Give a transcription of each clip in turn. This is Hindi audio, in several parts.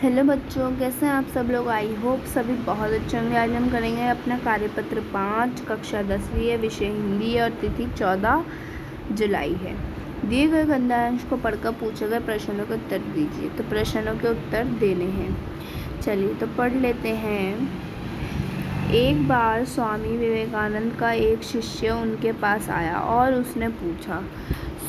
हेलो बच्चों, कैसे हैं आप सब लोग। आई होप सभी बहुत अच्छे होंगे। आज हम करेंगे अपना कार्यपत्र 5 कक्षा 10वीं है, विषय हिंदी है और तिथि 14 जुलाई है। दिए गए गद्यांश को पढ़कर पूछे गए प्रश्नों के उत्तर दीजिए। तो प्रश्नों के उत्तर देने हैं। चलिए तो पढ़ लेते हैं। एक बार स्वामी विवेकानंद का एक शिष्य उनके पास आया और उसने पूछा,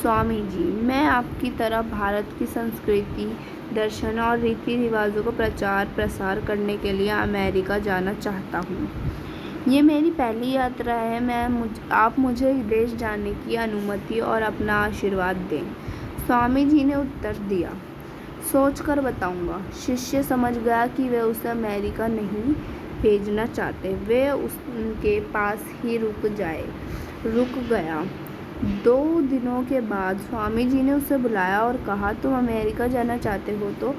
स्वामी जी, मैं आपकी तरह भारत की संस्कृति, दर्शन और रीति रिवाजों को प्रचार प्रसार करने के लिए अमेरिका जाना चाहता हूँ। ये मेरी पहली यात्रा है। आप मुझे देश जाने की अनुमति और अपना आशीर्वाद दें। स्वामी जी ने उत्तर दिया, सोचकर बताऊंगा। शिष्य समझ गया कि वे उसे अमेरिका नहीं भेजना चाहते, वे उनके पास ही रुक गया। 2 दिनों के बाद स्वामी जी ने उसे बुलाया और कहा, तुम अमेरिका जाना चाहते हो तो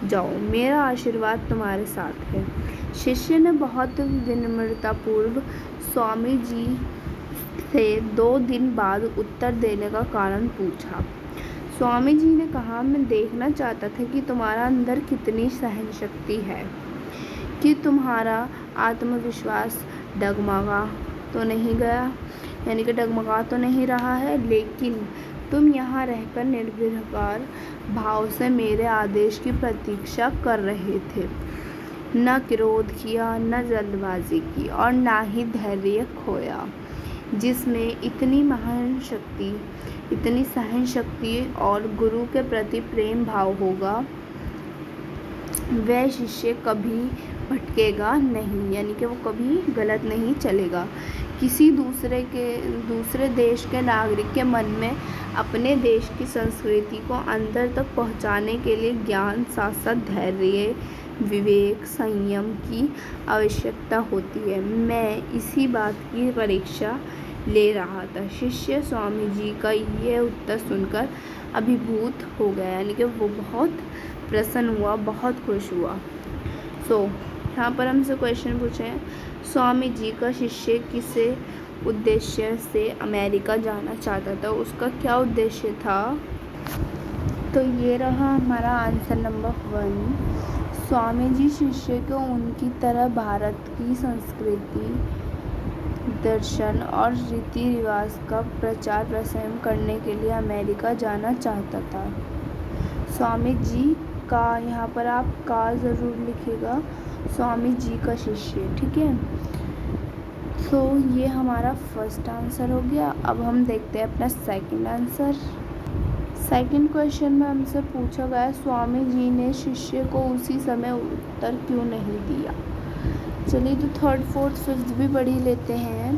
जाओ, मेरा आशीर्वाद तुम्हारे साथ है। शिष्य ने बहुत विनम्रतापूर्वक स्वामी जी से 2 दिन बाद उत्तर देने का कारण पूछा। स्वामी जी ने कहा, मैं देखना चाहता था कि तुम्हारा अंदर कितनी सहन शक्ति है, कि तुम्हारा आत्मविश्वास डगमगा तो नहीं रहा है, लेकिन तुम यहाँ रहकर निर्विकार भाव से मेरे आदेश की प्रतीक्षा कर रहे थे। न क्रोध किया, न जल्दबाजी की और न ही धैर्य खोया। जिसमें इतनी महान शक्ति, इतनी सहन शक्ति और गुरु के प्रति प्रेम भाव होगा, वह शिष्य कभी भटकेगा नहीं, यानी कि वो कभी गलत नहीं चलेगा। किसी दूसरे देश के नागरिक के मन में अपने देश की संस्कृति को अंदर तक पहुंचाने के लिए ज्ञान, साथ साथ धैर्य, विवेक, संयम की आवश्यकता होती है। मैं इसी बात की परीक्षा ले रहा था। शिष्य स्वामी जी का ये उत्तर सुनकर अभिभूत हो गया, यानी कि वो बहुत प्रसन्न हुआ, बहुत खुश हुआ। यहाँ पर हमसे क्वेश्चन पूछे हैं, स्वामी जी का शिष्य किस उद्देश्य से अमेरिका जाना चाहता था, उसका क्या उद्देश्य था। तो ये रहा हमारा आंसर नंबर 1। स्वामी जी शिष्य को उनकी तरह भारत की संस्कृति, दर्शन और रीति रिवाज का प्रचार प्रसार करने के लिए अमेरिका जाना चाहता था। स्वामी जी का, यहाँ पर आप का ज़रूर लिखिएगा, स्वामी जी का शिष्य, ठीक है। ये हमारा फर्स्ट आंसर हो गया। अब हम देखते हैं अपना सेकंड आंसर। सेकंड क्वेश्चन में हमसे पूछा गया, स्वामी जी ने शिष्य को उसी समय उत्तर क्यों नहीं दिया। चलिए तो थर्ड, फोर्थ, फिफ्थ भी पढ़ ही लेते हैं।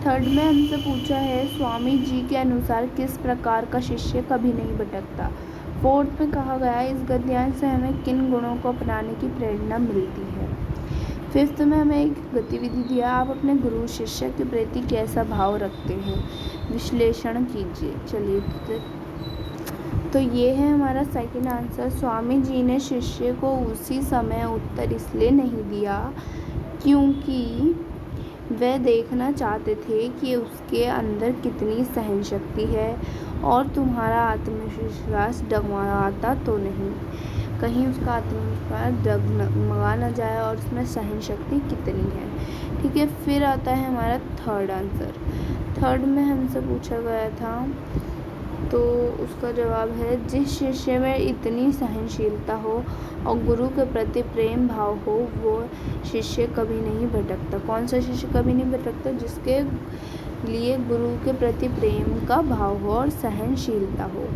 थर्ड में हमसे पूछा है, स्वामी जी के अनुसार किस प्रकार का शिष्य कभी नहीं भटकता। फोर्थ में कहा गया, इस गद्यांश से हमें किन गुणों को अपनाने की प्रेरणा मिलती है। फिफ्थ में हमें एक गतिविधि दिया, आप अपने गुरु शिष्य के प्रति कैसा भाव रखते हैं, विश्लेषण कीजिए। चलिए तो ये है हमारा सेकंड आंसर। स्वामी जी ने शिष्य को उसी समय उत्तर इसलिए नहीं दिया क्योंकि वे देखना चाहते थे कि उसके अंदर कितनी सहन शक्ति है और तुम्हारा आत्मविश्वास डगमगाता तो नहीं, कहीं उसका आत्मविश्वास डगमगा न जाए और उसमें सहन शक्ति कितनी है, ठीक है। फिर आता है हमारा थर्ड आंसर। थर्ड में हमसे पूछा गया था, तो उसका जवाब है, जिस शिष्य में इतनी सहनशीलता हो और गुरु के प्रति प्रेम भाव हो, वो शिष्य कभी नहीं भटकता। कौन सा शिष्य कभी नहीं भटकता, जिसके लिए गुरु के प्रति प्रेम का भाव हो और सहनशीलता हो।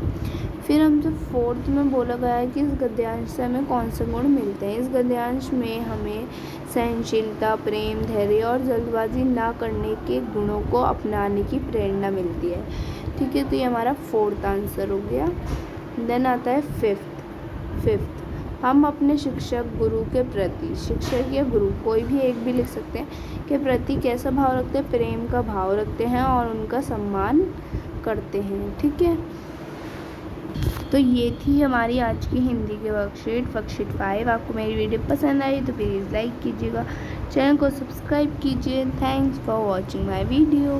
फिर हमसे फोर्थ में बोला गया है कि इस गद्यांश से हमें कौन से गुण मिलते हैं। इस गद्यांश में हमें सहनशीलता, प्रेम, धैर्य और जल्दबाजी ना करने के गुणों को अपनाने की प्रेरणा मिलती है, ठीक है। तो ये हमारा फोर्थ आंसर हो गया। देन आता है फिफ्थ, हम अपने शिक्षक, गुरु के प्रति, शिक्षक या गुरु कोई भी एक भी लिख सकते हैं, के प्रति कैसा भाव रखते हैं, प्रेम का भाव रखते हैं और उनका सम्मान करते हैं, ठीक है। तो ये थी हमारी आज की हिंदी के वर्कशीट 5। आपको मेरी वीडियो पसंद आई तो प्लीज़ लाइक कीजिएगा, चैनल को सब्सक्राइब कीजिए। Thanks for watching my video.